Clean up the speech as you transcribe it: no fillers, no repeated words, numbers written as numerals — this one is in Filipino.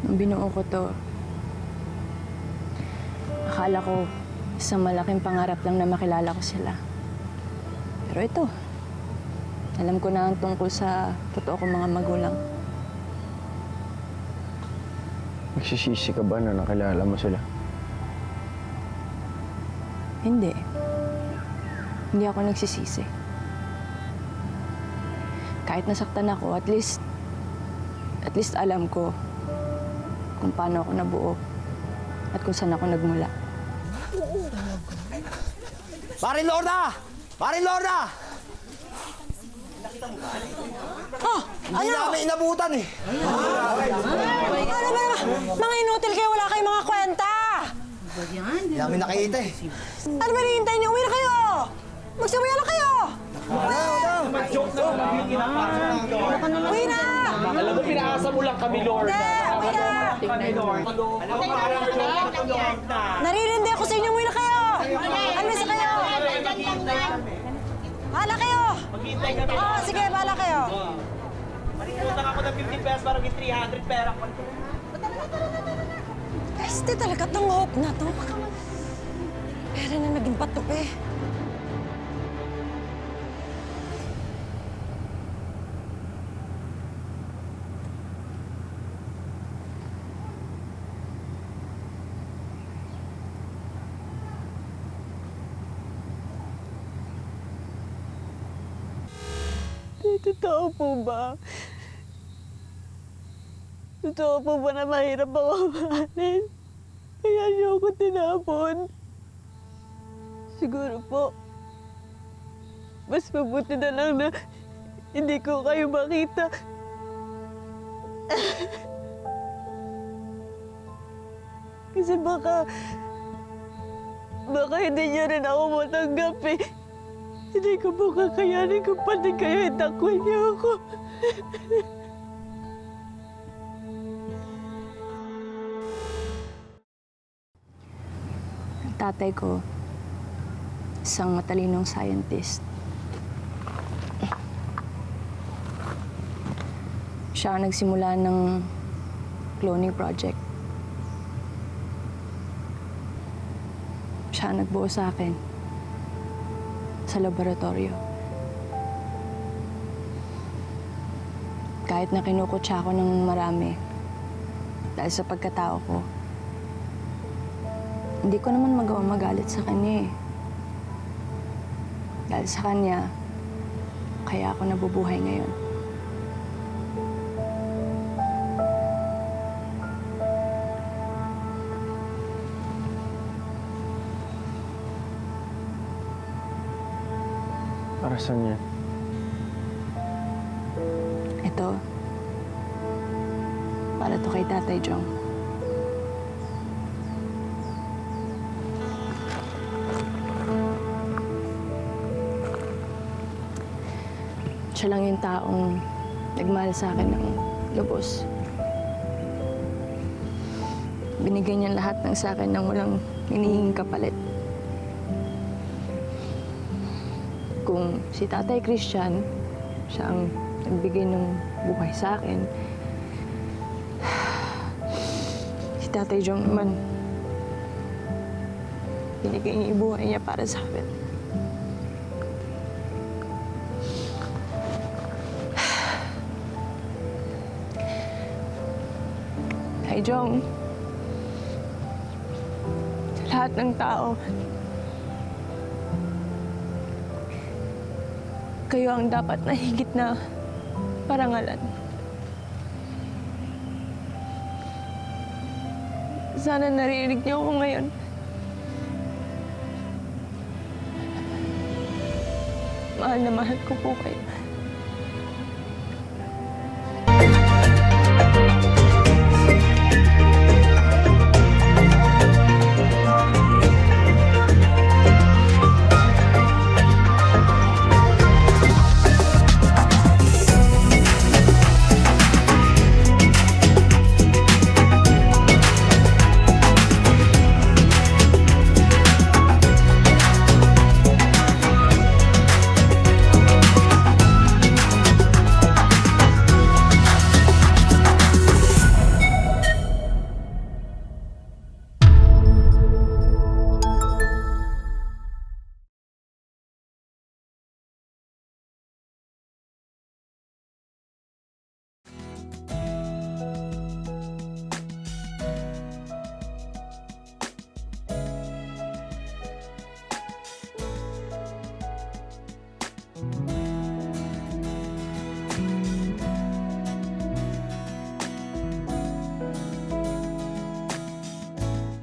Nung binuo ko to, akala ko isang malaking pangarap lang na makilala ko sila. Pero ito, alam ko na ang tungkol sa totoo kong mga magulang. Nagsisisi ka ba na nakilala mo sila? Hindi. Hindi ako nagsisisi. Kahit nasaktan ako, at least alam ko kung paano ako nabuo at kung saan ako nagmula. Parin Lorna! Parin Lorna! Hindi namin inabutan eh. Ano ba? Mga inutil kayo, wala kayong mga kwenta! Hindi namin nakita eh. Ano ba hinihintay niyo? Uwi na kayo! Magsabayan na kayo! Uwi na! Alam mo, pinaasa mo lang kami, Lord. Hindi! Uwi na! Naririndi ako sa inyo, uwi na kayo! Ano sa kayo? Bahala kayo! Oo, sige, bahala kayo! Utang ako ng 50 pesos para maging 300 pera ko. Guys, di talaga tong hope na to. Pera na naging patok eh. Totoo po ba? Totoo po ba na mahirap ako mahalin? Kaya niyo ako tinapon? Siguro po, mas mabuti na lang na hindi ko kayo makita. Kasi baka hindi niyo rin ako matanggap eh. Hindi ko po kakayanin kung pati kayo itakwil niyo ako. Ang tatay ko, isang matalinong scientist. Siya ang nagsimula ng cloning project. Siya ang nagbuo sa akin sa laboratorio. Kahit na kinukutsa ako ng marami dahil sa pagkatao ko, hindi ko naman magawa magalit sa kanya eh. Dahil sa kanya, kaya ako nabubuhay ngayon. Para saan yan? Ito, para to kay Tatay Jong. Siya lang yung taong nagmahal sa akin ng lubos. Binigay niya lahat ng sa akin nang walang hinihinging kapalit. Kung si Tatay Christian, siya ang nagbigay ng buhay sa akin, si Tatay Jong naman, binigay niya yung buhay niya para sa akin. Tay Jong, sa lahat ng tao, kayo ang dapat na higit na parangalan. Sana naririnig niyo ako ngayon. Mahal na mahal ko po kayo.